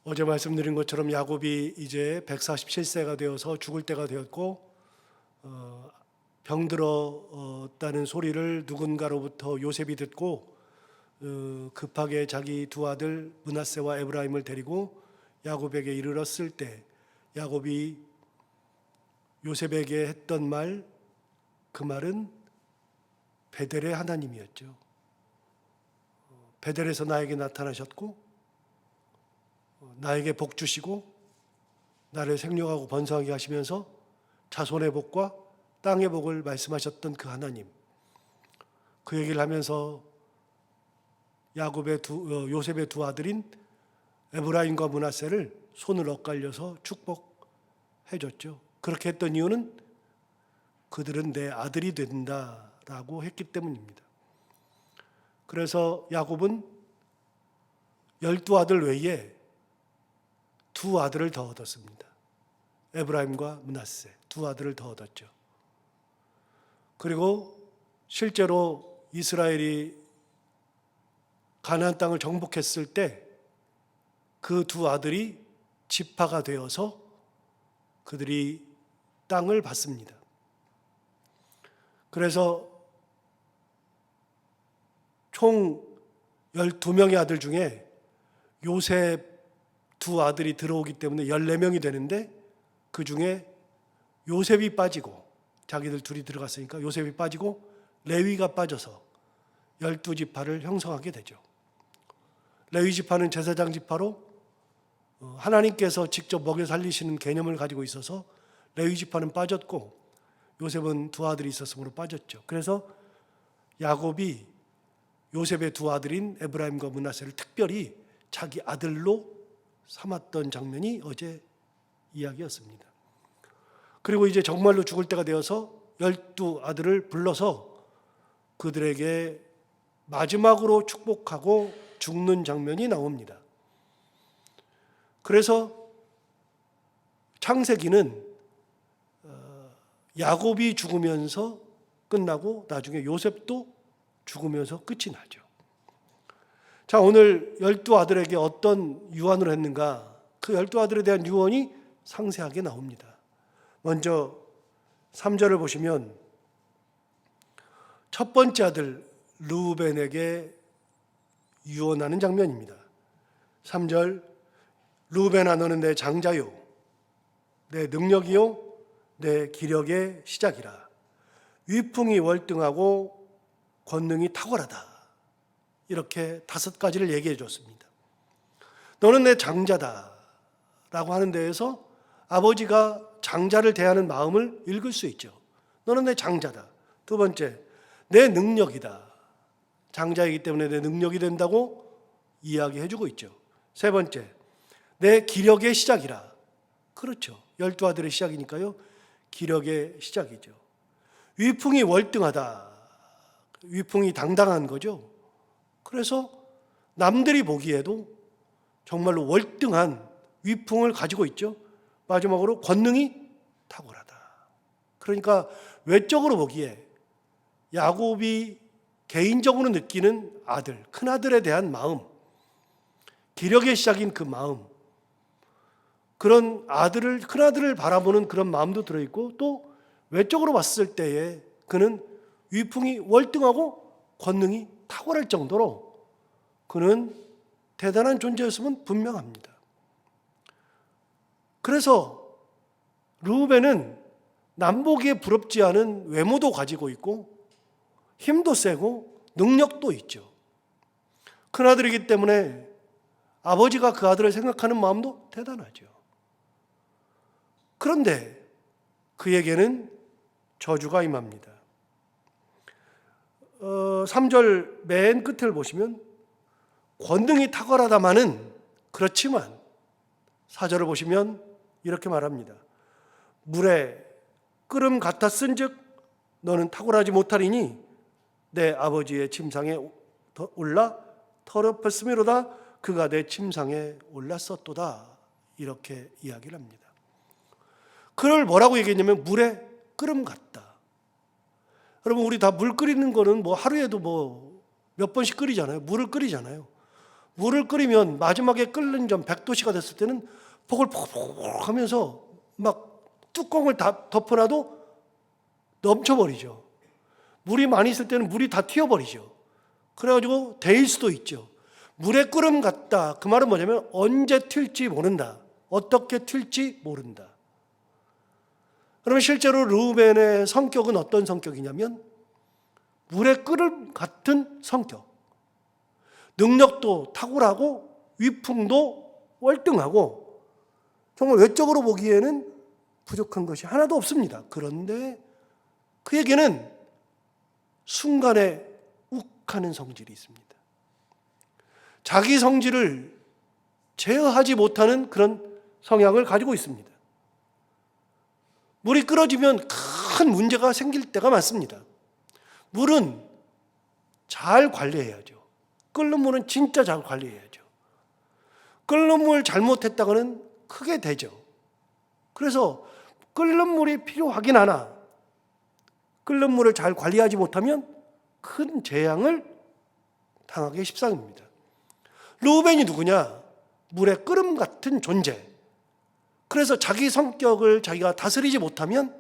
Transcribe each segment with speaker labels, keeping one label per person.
Speaker 1: 어제 말씀드린 것처럼 야곱이 이제 147세가 되어서 죽을 때가 되었고 병들었다는 소리를 누군가로부터 요셉이 듣고 급하게 자기 두 아들 므낫세와 에브라임을 데리고 야곱에게 이르렀을 때 야곱이 요셉에게 했던 말, 그 말은 베델의 하나님이었죠. 베델에서 나에게 나타나셨고 나에게 복 주시고 나를 생육하고 번성하게 하시면서 자손의 복과 땅의 복을 말씀하셨던 그 하나님, 그 얘기를 하면서 요셉의 두 아들인 에브라임과 므낫세를 손을 엇갈려서 축복해 줬죠. 그렇게 했던 이유는 그들은 내 아들이 된다라고 했기 때문입니다. 그래서 야곱은 12아들 외에 두 아들을 더 얻었습니다. 에브라임과 므낫세 두 아들을 더 얻었죠. 그리고 실제로 이스라엘이 가나안 땅을 정복했을 때 그 두 아들이 지파가 되어서 그들이 땅을 받습니다. 그래서 총 12명의 아들 중에 요셉 두 아들이 들어오기 때문에 14명이 되는데 그 중에 요셉이 빠지고 자기들 둘이 들어갔으니까 요셉이 빠지고 레위가 빠져서 12지파를 형성하게 되죠. 레위 지파는 제사장 지파로 하나님께서 직접 먹여 살리시는 개념을 가지고 있어서 레위 지파는 빠졌고 요셉은 두 아들이 있었으므로 빠졌죠. 그래서 야곱이 요셉의 두 아들인 에브라임과 므낫세를 특별히 자기 아들로 삼았던 장면이 어제 이야기였습니다. 그리고 이제 정말로 죽을 때가 되어서 12아들을 불러서 그들에게 마지막으로 축복하고 죽는 장면이 나옵니다. 그래서 창세기는 야곱이 죽으면서 끝나고 나중에 요셉도 죽으면서 끝이 나죠. 자, 오늘 12아들에게 어떤 유언을 했는가? 그 12아들에 대한 유언이 상세하게 나옵니다. 먼저 3절을 보시면 첫 번째 아들 르우벤에게 유언하는 장면입니다. 3절, 르우벤아 너는 내 장자요 내 능력이요 내 기력의 시작이라. 위풍이 월등하고 권능이 탁월하다. 이렇게 5가지를 얘기해 줬습니다. 너는 내 장자다 라고 하는 데에서 아버지가 장자를 대하는 마음을 읽을 수 있죠. 너는 내 장자다. 두 번째, 내 능력이다. 장자이기 때문에 내 능력이 된다고 이야기해 주고 있죠. 세 번째, 내 기력의 시작이라. 그렇죠. 12아들의 시작이니까요. 기력의 시작이죠. 위풍이 월등하다. 위풍이 당당한 거죠. 그래서 남들이 보기에도 정말로 월등한 위풍을 가지고 있죠. 마지막으로 권능이 탁월하다. 그러니까 외적으로 보기에 야곱이 개인적으로 느끼는 아들, 큰아들에 대한 마음, 기력의 시작인 그 마음, 그런 아들을, 큰아들을 바라보는 그런 마음도 들어있고 또 외적으로 봤을 때에 그는 위풍이 월등하고 권능이 탁월할 정도로 그는 대단한 존재였으면 분명합니다. 그래서 르우벤은 남보기에 부럽지 않은 외모도 가지고 있고 힘도 세고 능력도 있죠. 큰아들이기 때문에 아버지가 그 아들을 생각하는 마음도 대단하죠. 그런데 그에게는 저주가 임합니다. 3절 맨 끝을 보시면 권능이 탁월하다마는 그렇지만 4절을 보시면 이렇게 말합니다. 물에 끓음 같았은즉 너는 탁월하지 못하리니 내 아버지의 침상에 올라 더럽혔음이로다 그가 내 침상에 올랐었도다. 이렇게 이야기를 합니다. 그를 뭐라고 얘기했냐면 물에 끓음 같다. 여러분, 우리 다 물 끓이는 거는 뭐 하루에도 뭐 몇 번씩 끓이잖아요. 물을 끓이잖아요. 물을 끓이면 마지막에 끓는 점 100도씨가 됐을 때는 포글포글 하면서 막 뚜껑을 다 덮어놔도 넘쳐버리죠. 물이 많이 있을 때는 물이 다 튀어버리죠. 그래가지고 데일 수도 있죠. 물의 끓음 같다. 그 말은 뭐냐면 언제 튈지 모른다. 어떻게 튈지 모른다. 그러면 실제로 르우벤의 성격은 어떤 성격이냐면 물의 끓음 같은 성격. 능력도 탁월하고 위풍도 월등하고 정말 외적으로 보기에는 부족한 것이 하나도 없습니다. 그런데 그에게는 순간에 욱하는 성질이 있습니다. 자기 성질을 제어하지 못하는 그런 성향을 가지고 있습니다. 물이 끓어지면 큰 문제가 생길 때가 많습니다. 물은 잘 관리해야죠. 끓는 물은 진짜 잘 관리해야죠. 끓는 물 잘못했다가는 크게 되죠. 그래서 끓는 물이 필요하긴 하나 끓는 물을 잘 관리하지 못하면 큰 재앙을 당하기 십상입니다. 르우벤이 누구냐? 물의 끓음 같은 존재. 그래서 자기 성격을 자기가 다스리지 못하면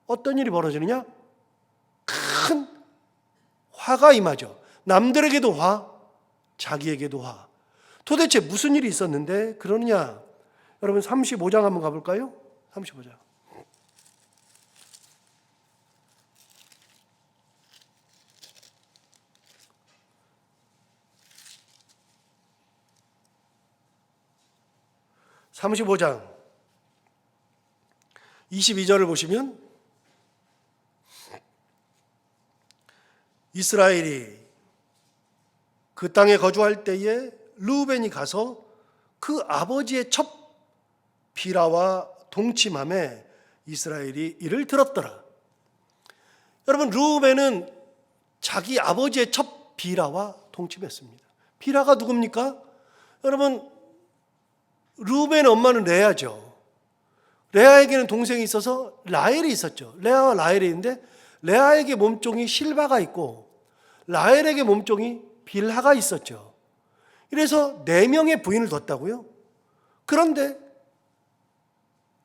Speaker 1: 어떤 일이 벌어지느냐? 큰 화가 임하죠. 남들에게도 화, 자기에게도 화. 도대체 무슨 일이 있었는데 그러느냐? 여러분 35장 한번 가볼까요? 35장. (35장) 22절을 보시면 이스라엘이 그 땅에 거주할 때에 르우벤이 가서 그 아버지의 첩 비라와 동침함에 이스라엘이 이를 들었더라. 여러분 르우벤은 자기 아버지의 첩 비라와 동침했습니다. 비라가 누굽니까? 여러분 르우벤의 엄마는 레아죠. 레아에게는 동생이 있어서 라헬이 있었죠. 레아와 라헬이 있는데 레아에게 몸종이 실바가 있고 라헬에게 몸종이 빌하가 있었죠. 이래서 4명의 부인을 뒀다고요. 그런데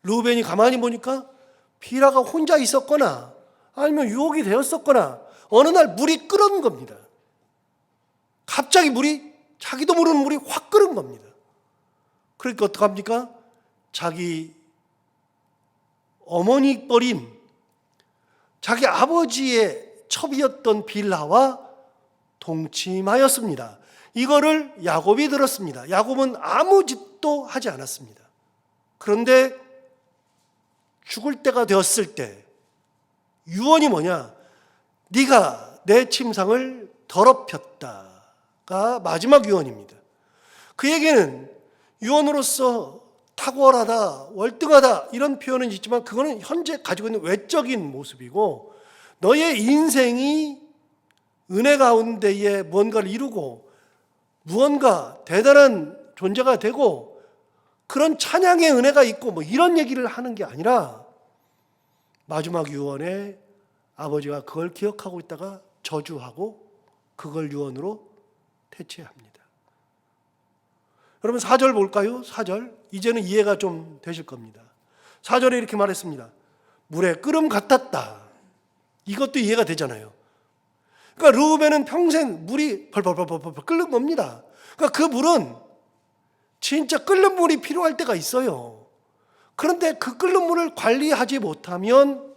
Speaker 1: 르우벤이 가만히 보니까 빌하가 혼자 있었거나 아니면 유혹이 되었었거나 어느 날 물이 끓은 겁니다. 갑자기 물이 자기도 모르는 물이 확 끓은 겁니다. 그러니까 어떡합니까? 자기 어머니 뻘인 자기 아버지의 첩이었던 빌하와 동침하였습니다. 이거를 야곱이 들었습니다. 야곱은 아무 짓도 하지 않았습니다. 그런데 죽을 때가 되었을 때 유언이 뭐냐? 네가 내 침상을 더럽혔다가 마지막 유언입니다. 그에게는 유언으로서 탁월하다, 월등하다 이런 표현은 있지만 그거는 현재 가지고 있는 외적인 모습이고 너의 인생이 은혜 가운데에 무언가를 이루고 무언가 대단한 존재가 되고 그런 찬양의 은혜가 있고 뭐 이런 얘기를 하는 게 아니라 마지막 유언에 아버지가 그걸 기억하고 있다가 저주하고 그걸 유언으로 퇴치합니다. 여러분 4절 볼까요? 4절. 이제는 이해가 좀 되실 겁니다. 4절에 이렇게 말했습니다. 물에 끓음 같았다. 이것도 이해가 되잖아요. 그러니까 르우벤은 평생 물이 벌벌벌벌 끓는 겁니다. 그러니까 그 물은 진짜 끓는 물이 필요할 때가 있어요. 그런데 그 끓는 물을 관리하지 못하면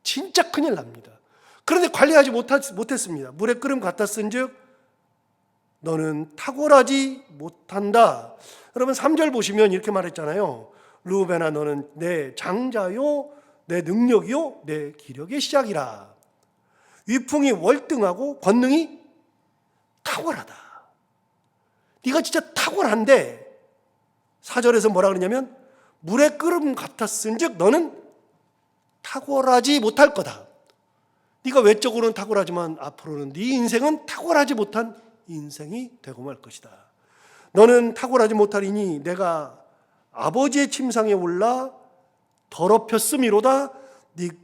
Speaker 1: 진짜 큰일 납니다. 그런데 관리하지 못했습니다. 물에 끓음 같았은즉 너는 탁월하지 못한다. 여러분 3절 보시면 이렇게 말했잖아요. 르우벤아 너는 내 장자요 내 능력이요 내 기력의 시작이라. 위풍이 월등하고 권능이 탁월하다. 네가 진짜 탁월한데 4절에서 뭐라 그러냐면 물의 끓음 같았은즉 너는 탁월하지 못할 거다. 네가 외적으로는 탁월하지만 앞으로는 네 인생은 탁월하지 못한 인생이 되고 말 것이다. 너는 탁월하지 못하리니 내가 아버지의 침상에 올라 더럽혔음이로다.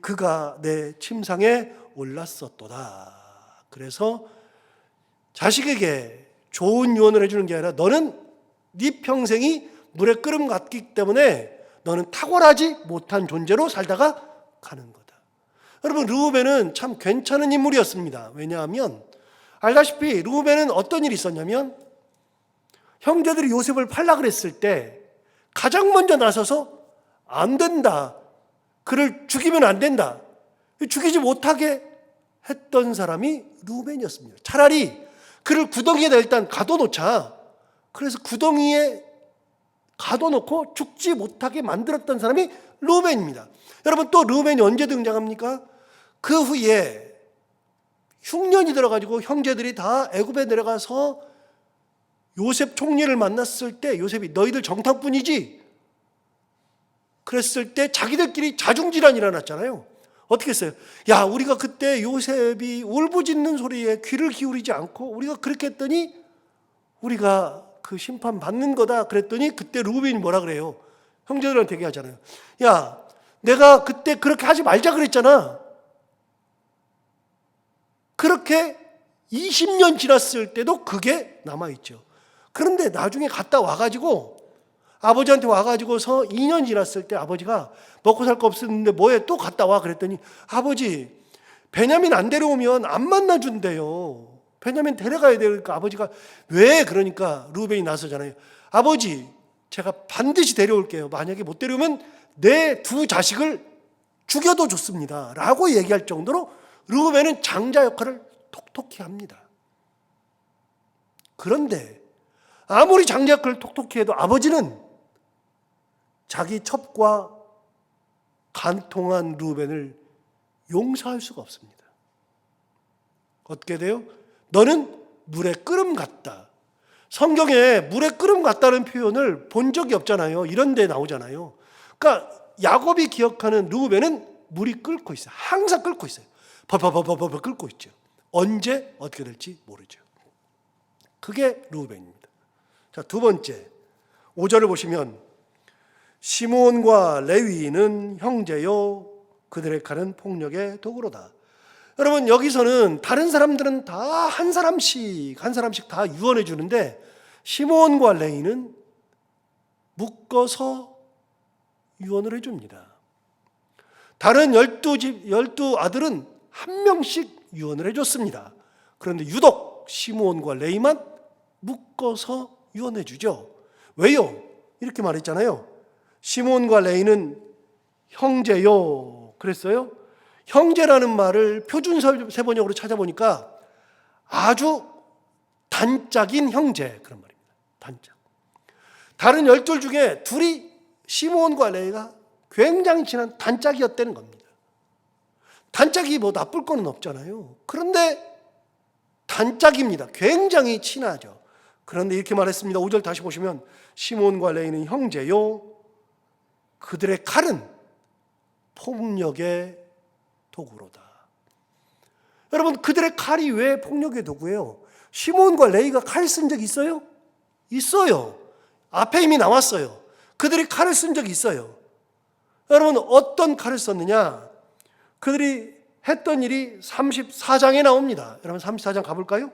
Speaker 1: 그가 내 침상에 올랐었도다. 그래서 자식에게 좋은 유언을 해주는 게 아니라 너는 네 평생이 물의 끓음 같기 때문에 너는 탁월하지 못한 존재로 살다가 가는 거다. 여러분, 르우벤은 참 괜찮은 인물이었습니다. 왜냐하면 알다시피 르우벤은 어떤 일이 있었냐면 형제들이 요셉을 팔라 그랬을 때 가장 먼저 나서서 안 된다, 그를 죽이면 안 된다, 죽이지 못하게 했던 사람이 르우벤이었습니다. 차라리 그를 구덩이에다 일단 가둬놓자, 그래서 구덩이에 가둬놓고 죽지 못하게 만들었던 사람이 르우벤입니다. 여러분, 또 르우벤이 언제 등장합니까? 그 후에 흉년이 들어가지고 형제들이 다 애굽에 내려가서 요셉 총리를 만났을 때 요셉이 너희들 정탐꾼이지? 그랬을 때 자기들끼리 자중질환이 일어났잖아요. 어떻게 했어요? 야, 우리가 그때 요셉이 울부짖는 소리에 귀를 기울이지 않고 우리가 그렇게 했더니 우리가 그 심판 받는 거다 그랬더니 그때 르우벤이 뭐라 그래요? 형제들한테 얘기하잖아요. 야, 내가 그때 그렇게 하지 말자 그랬잖아. 그렇게 20년 지났을 때도 그게 남아있죠. 그런데 나중에 갔다 와가지고 아버지한테 와가지고서 2년 지났을 때 아버지가 먹고 살 거 없었는데 뭐해 또 갔다 와 그랬더니 아버지 베냐민 안 데려오면 안 만나준대요. 베냐민 데려가야 되니까 아버지가 왜? 그러니까 르우벤이 나서잖아요. 아버지, 제가 반드시 데려올게요. 만약에 못 데려오면 내 두 자식을 죽여도 좋습니다 라고 얘기할 정도로 르우벤은 장자 역할을 톡톡히 합니다. 그런데 아무리 장자 역할을 톡톡히 해도 아버지는 자기 첩과 간통한 르우벤을 용서할 수가 없습니다. 어떻게 돼요? 너는 물의 끓음 같다. 성경에 물의 끓음 같다는 표현을 본 적이 없잖아요. 이런 데 나오잖아요. 그러니까 야곱이 기억하는 르우벤은 물이 끓고 있어요. 항상 끓고 있어요. 벌벌벌벌 끓고 있죠. 언제 어떻게 될지 모르죠. 그게 르우벤입니다. 자, 두 번째 5절을 보시면 시므온과 레위는 형제요 그들의 칼은 폭력의 도구로다. 여러분, 여기서는 다른 사람들은 다 한 사람씩 다 유언해 주는데 시므온과 레위는 묶어서 유언을 해줍니다. 다른 12 아들은 한 명씩 유언을 해줬습니다. 그런데 유독 시므온과 레위만 묶어서 유언해 주죠. 왜요? 이렇게 말했잖아요. 시므온과 레위는 형제요 그랬어요. 형제라는 말을 표준 세번역으로 찾아보니까 아주 단짝인 형제, 그런 말입니다. 단짝. 다른 12 중에 둘이 시므온과 레위가 굉장히 친한 단짝이었다는 겁니다. 단짝이 뭐 나쁠 거는 없잖아요. 그런데 단짝입니다. 굉장히 친하죠. 그런데 이렇게 말했습니다. 5절 다시 보시면 시므온과 레위는 형제요 그들의 칼은 폭력의 도구로다. 여러분, 그들의 칼이 왜 폭력의 도구예요? 시므온과 레위가 칼 쓴 적 있어요? 있어요. 앞에 이미 나왔어요. 그들이 칼을 쓴 적이 있어요. 여러분, 어떤 칼을 썼느냐? 그들이 했던 일이 34장에 나옵니다. 여러분, 34장 가볼까요?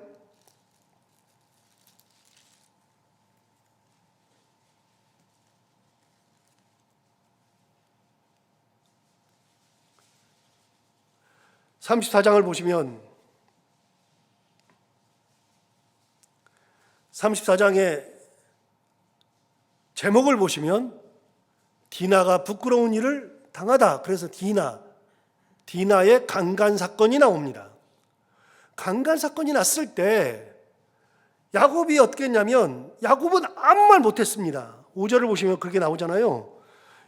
Speaker 1: (34장을) 보시면 34장의 제목을 보시면 디나가 부끄러운 일을 당하다. 그래서 디나의 강간 사건이 나옵니다. 강간 사건이 났을 때 야곱이 어떻게 했냐면 야곱은 아무 말 못했습니다. 5절을 보시면 그렇게 나오잖아요.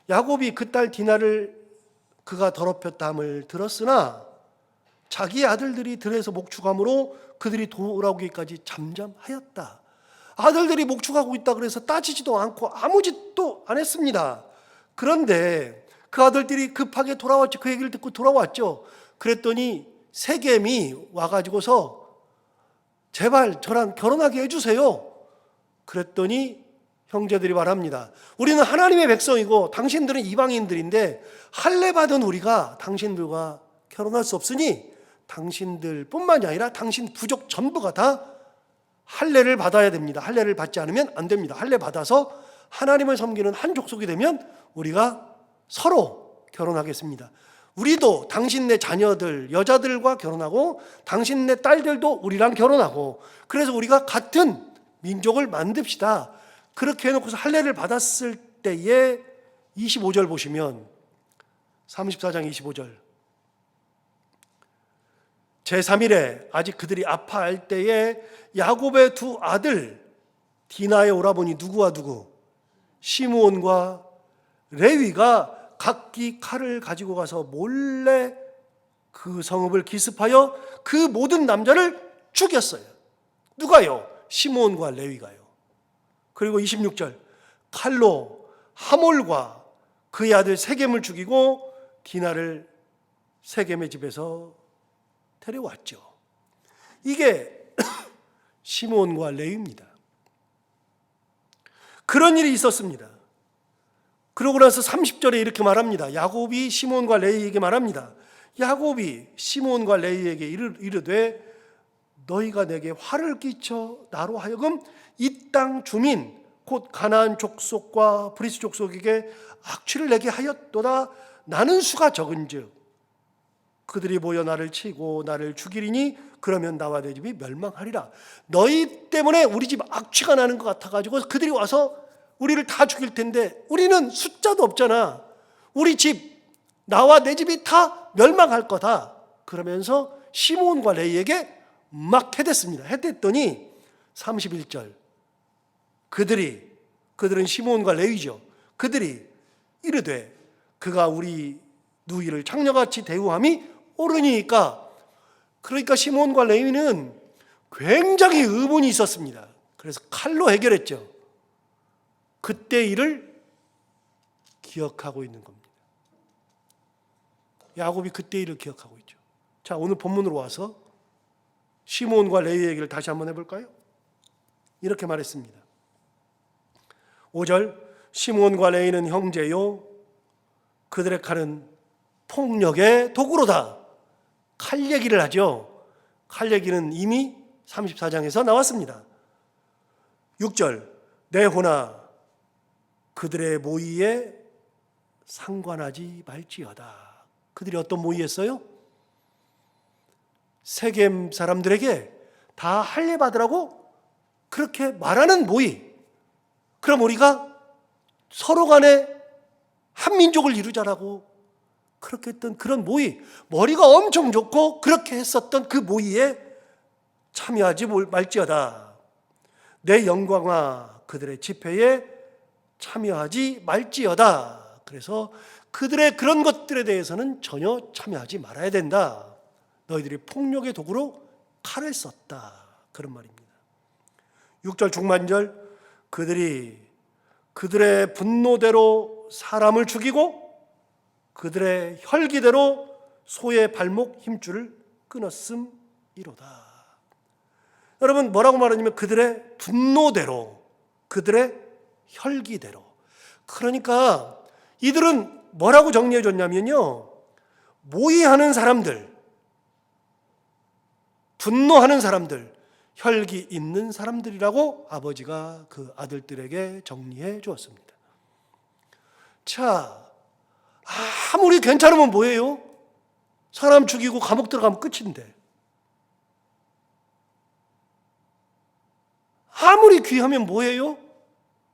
Speaker 1: 야곱이 그 딸 디나를 그가 더럽혔다함을 들었으나 자기 아들들이 들에서 목축함으로 그들이 돌아오기까지 잠잠하였다. 아들들이 목축하고 있다 그래서 따지지도 않고 아무 짓도 안 했습니다. 그런데 그 아들들이 급하게 돌아왔죠. 그 얘기를 듣고 돌아왔죠. 그랬더니 세겜이 와가지고서 제발 저랑 결혼하게 해주세요. 그랬더니 형제들이 말합니다. 우리는 하나님의 백성이고 당신들은 이방인들인데 할례 받은 우리가 당신들과 결혼할 수 없으니 당신들뿐만이 아니라 당신 부족 전부가 다 할례를 받아야 됩니다. 할례를 받지 않으면 안 됩니다. 할례 받아서 하나님을 섬기는 한 족속이 되면 우리가 서로 결혼하겠습니다. 우리도 당신네 자녀들, 여자들과 결혼하고 당신네 딸들도 우리랑 결혼하고 그래서 우리가 같은 민족을 만듭시다. 그렇게 해놓고서 할례를 받았을 때에 25절 보시면 34장 25절 제3일에 아직 그들이 아파할 때에 야곱의 두 아들 디나의 오라버니 누구와 누구? 시므온과 레위가 각기 칼을 가지고 가서 몰래 그 성읍을 기습하여 그 모든 남자를 죽였어요. 누가요? 시므온과 레위가요. 그리고 26절 칼로 하몰과 그의 아들 세겜을 죽이고 디나를 세겜의 집에서 데려왔죠. 이게 시므온과 레위입니다. 그런 일이 있었습니다. 그러고 나서 30절에 이렇게 말합니다. 야곱이 시므온과 레위에게 말합니다. 야곱이 시므온과 레위에게 이르되 너희가 내게 화를 끼쳐 나로 하여금 이 땅 주민 곧 가나안 족속과 브리스 족속에게 악취를 내게 하였도다. 나는 수가 적은즉 그들이 모여 나를 치고 나를 죽이리니 그러면 나와 내 집이 멸망하리라. 너희 때문에 우리 집 악취가 나는 것 같아가지고 그들이 와서 우리를 다 죽일 텐데 우리는 숫자도 없잖아. 우리 집, 나와 내 집이 다 멸망할 거다. 그러면서 시므온과 레위에게 막 해댔습니다. 해댔더니 31절 그들은 시므온과 레위죠. 그들이 이르되 그가 우리 누이를 창녀같이 대우함이 옳으니까. 그러니까 시므온과 레위는 굉장히 의문이 있었습니다. 그래서 칼로 해결했죠. 그때 일을 기억하고 있는 겁니다. 야곱이 그때 일을 기억하고 있죠. 자, 오늘 본문으로 와서 시므온과 레위 얘기를 다시 한번 해볼까요? 이렇게 말했습니다. 5절 시므온과 레위는 형제요 그들의 칼은 폭력의 도구로다. 칼 얘기를 하죠. 칼 얘기는 이미 34장에서 나왔습니다. 6절 내 호나 그들의 모의에 상관하지 말지어다. 그들이 어떤 모의했어요? 세겜 사람들에게 다 할례 받으라고 그렇게 말하는 모의. 그럼 우리가 서로 간에 한 민족을 이루자라고 그렇게 했던 그런 모의, 머리가 엄청 좋고 그렇게 했었던 그 모의에 참여하지 말지어다. 내 영광아 그들의 집회에 참여하지 말지어다. 그래서 그들의 그런 것들에 대해서는 전혀 참여하지 말아야 된다. 너희들이 폭력의 도구로 칼을 썼다. 그런 말입니다. 6절 중반절 그들이 그들의 분노대로 사람을 죽이고 그들의 혈기대로 소의 발목 힘줄을 끊었음이로다. 여러분 뭐라고 말하냐면 그들의 분노대로 그들의 혈기대로. 그러니까 이들은 뭐라고 정리해 줬냐면요, 모의하는 사람들, 분노하는 사람들, 혈기 있는 사람들이라고 아버지가 그 아들들에게 정리해 주었습니다. 자, 아무리 괜찮으면 뭐예요? 사람 죽이고 감옥 들어가면 끝인데. 아무리 귀하면 뭐예요?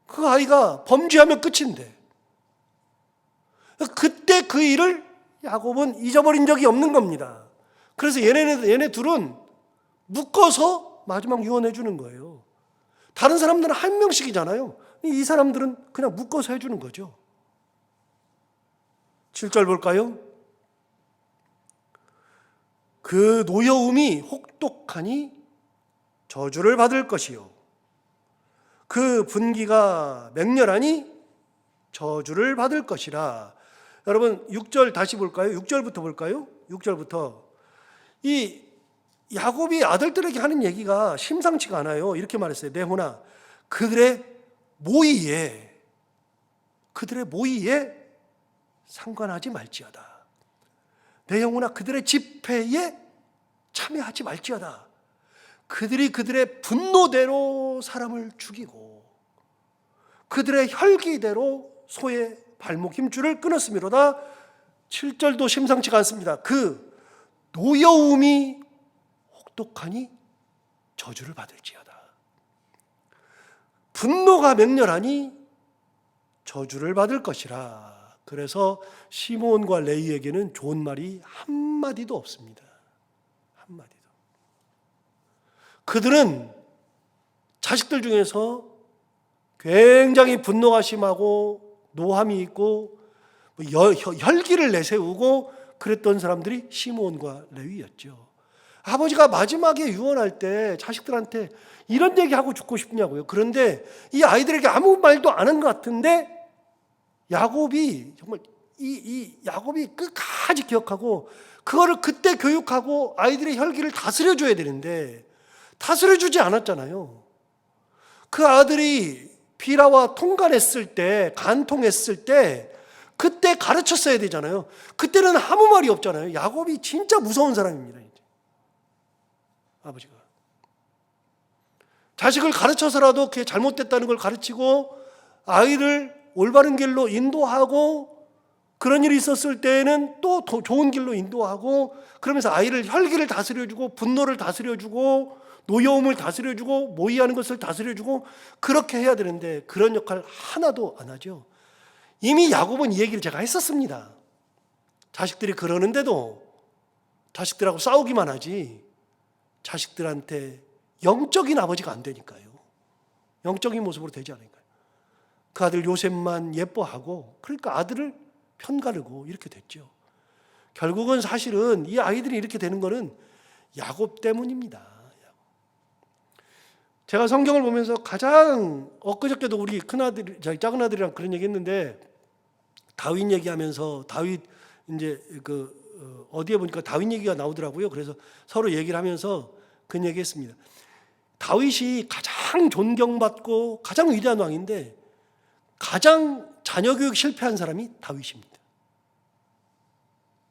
Speaker 1: 그 아이가 범죄하면 끝인데. 그때 그 일을 야곱은 잊어버린 적이 없는 겁니다. 그래서 얘네 둘은 묶어서 마지막 유언해 주는 거예요. 다른 사람들은 한 명씩이잖아요. 이 사람들은 그냥 묶어서 해주는 거죠. 7절 볼까요? 그 노여움이 혹독하니 저주를 받을 것이요 그 분기가 맹렬하니 저주를 받을 것이라. 여러분 6절 다시 볼까요? 6절부터 볼까요? 6절부터 이 야곱이 아들들에게 하는 얘기가 심상치가 않아요. 이렇게 말했어요. 내 호나 그들의 모의에 상관하지 말지어다. 내 영혼아 그들의 집회에 참여하지 말지어다. 그들이 그들의 분노대로 사람을 죽이고 그들의 혈기대로 소의 발목 힘줄을 끊었음이로다. 7절도 심상치가 않습니다. 그 노여움이 혹독하니 저주를 받을지어다. 분노가 맹렬하니 저주를 받을 것이라. 그래서 시므온과 레위에게는 좋은 말이 한마디도 없습니다. 한마디도. 그들은 자식들 중에서 굉장히 분노가 심하고 노함이 있고 혈기를 내세우고 그랬던 사람들이 시므온과 레위였죠. 아버지가 마지막에 유언할 때 자식들한테 이런 얘기하고 죽고 싶냐고요. 그런데 이 아이들에게 아무 말도 안 한 것 같은데 야곱이 정말 이 야곱이 끝까지 기억하고 그거를 그때 교육하고 아이들의 혈기를 다스려줘야 되는데 다스려주지 않았잖아요. 그 아들이 비라와 통간했을 때, 간통했을 때 그때 가르쳤어야 되잖아요. 그때는 아무 말이 없잖아요. 야곱이 진짜 무서운 사람입니다. 이제. 아버지가 자식을 가르쳐서라도 그게 잘못됐다는 걸 가르치고 아이를 올바른 길로 인도하고 그런 일이 있었을 때에는 또 더 좋은 길로 인도하고 그러면서 아이를 혈기를 다스려주고 분노를 다스려주고 노여움을 다스려주고 모의하는 것을 다스려주고 그렇게 해야 되는데 그런 역할 하나도 안 하죠. 이미 야곱은 이 얘기를 제가 했었습니다. 자식들이 그러는데도 자식들하고 싸우기만 하지 자식들한테 영적인 아버지가 안 되니까요. 영적인 모습으로 되지 않으니까요. 그 아들 요셉만 예뻐하고 그러니까 아들을 편가르고 이렇게 됐죠. 결국은 사실은 이 아이들이 이렇게 되는 거는 야곱 때문입니다. 제가 성경을 보면서 가장 엊그저께도 우리 큰아들, 저희 작은아들이랑 그런 얘기 했는데 다윗 얘기하면서 다윗 이제 어디에 보니까 다윗 얘기가 나오더라고요. 그래서 서로 얘기를 하면서 그런 얘기 했습니다. 다윗이 가장 존경받고 가장 위대한 왕인데 가장 자녀 교육 실패한 사람이 다윗입니다.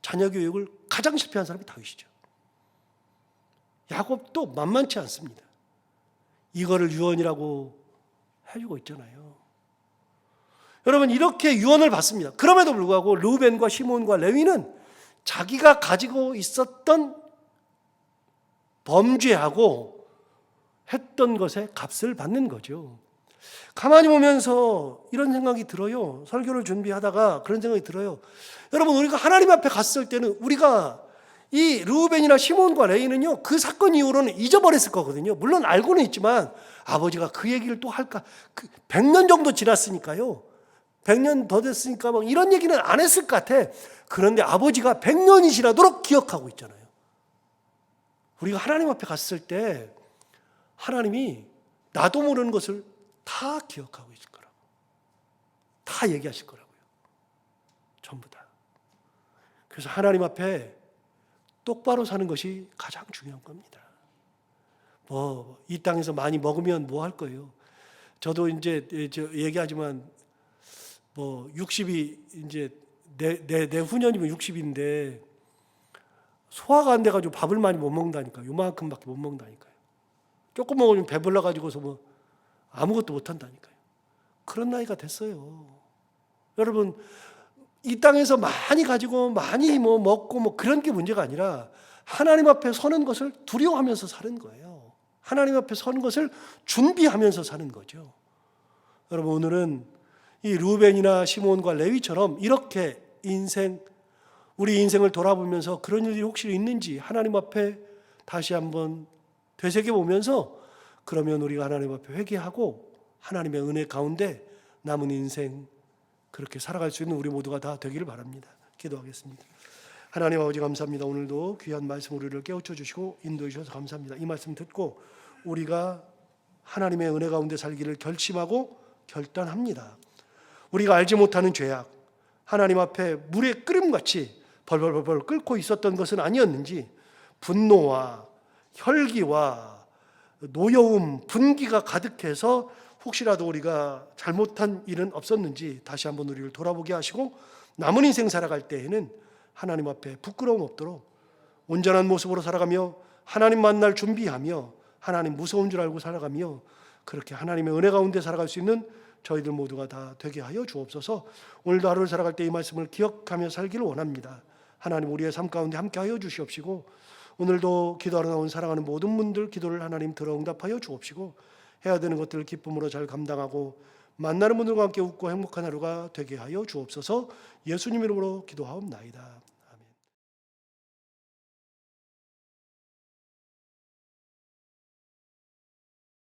Speaker 1: 자녀 교육을 가장 실패한 사람이 다윗이죠. 야곱도 만만치 않습니다. 이거를 유언이라고 해주고 있잖아요. 여러분 이렇게 유언을 받습니다. 그럼에도 불구하고 르우벤과 시므온과 레위는 자기가 가지고 있었던 범죄하고 했던 것에 값을 받는 거죠. 가만히 보면서 이런 생각이 들어요. 설교를 준비하다가 그런 생각이 들어요. 여러분 우리가 하나님 앞에 갔을 때는 우리가 이 르우벤이나 시몬과 레위는요 그 사건 이후로는 잊어버렸을 거거든요. 물론 알고는 있지만 아버지가 그 얘기를 또 할까 100년 정도 지났으니까요 100년 더 됐으니까 막 이런 얘기는 안 했을 것 같아. 그런데 아버지가 100년이 지나도록 기억하고 있잖아요. 우리가 하나님 앞에 갔을 때 하나님이 나도 모르는 것을 다 기억하고 있을 거라고 다 얘기하실 거라고요. 전부 다. 그래서 하나님 앞에 똑바로 사는 것이 가장 중요한 겁니다. 이 땅에서 많이 먹으면 뭐 할 거예요? 저도 이제 얘기하지만 60이 이제 내후년이면 60인데 소화가 안 돼가지고 밥을 많이 못 먹는다니까요. 요만큼밖에 못 먹는다니까요. 조금 먹으면 배불러 가지고서 뭐 아무것도 못 한다니까요. 그런 나이가 됐어요. 여러분 이 땅에서 많이 가지고 많이 먹고 그런 게 문제가 아니라 하나님 앞에 서는 것을 두려워하면서 사는 거예요. 하나님 앞에 서는 것을 준비하면서 사는 거죠. 여러분 오늘은 이 르우벤이나 시몬과 레위처럼 이렇게 우리 인생을 돌아보면서 그런 일이 혹시 있는지 하나님 앞에 다시 한번 되새겨보면서 그러면 우리가 하나님 앞에 회개하고 하나님의 은혜 가운데 남은 인생 그렇게 살아갈 수 있는 우리 모두가 다 되기를 바랍니다. 기도하겠습니다. 하나님 아버지 감사합니다. 오늘도 귀한 말씀 우리를 깨우쳐 주시고 인도해 주셔서 감사합니다. 이 말씀 듣고 우리가 하나님의 은혜 가운데 살기를 결심하고 결단합니다. 우리가 알지 못하는 죄악, 하나님 앞에 물의 끓음같이 벌벌벌 끓고 있었던 것은 아니었는지 분노와 혈기와 노여움, 분기가 가득해서 혹시라도 우리가 잘못한 일은 없었는지 다시 한번 우리를 돌아보게 하시고 남은 인생 살아갈 때에는 하나님 앞에 부끄러움 없도록 온전한 모습으로 살아가며 하나님 만날 준비하며 하나님 무서운 줄 알고 살아가며 그렇게 하나님의 은혜 가운데 살아갈 수 있는 저희들 모두가 다 되게 하여 주옵소서. 오늘도 하루를 살아갈 때 이 말씀을 기억하며 살기를 원합니다. 하나님 우리의 삶 가운데 함께 하여 주시옵시고 오늘도 기도하러 나온 사랑하는 모든 분들 기도를 하나님 들어 응답하여 주옵시고 해야 되는 것들을 기쁨으로 잘 감당하고 만나는 분들과 함께 웃고 행복한 하루가 되게 하여 주옵소서. 예수님 이름으로 기도하옵나이다.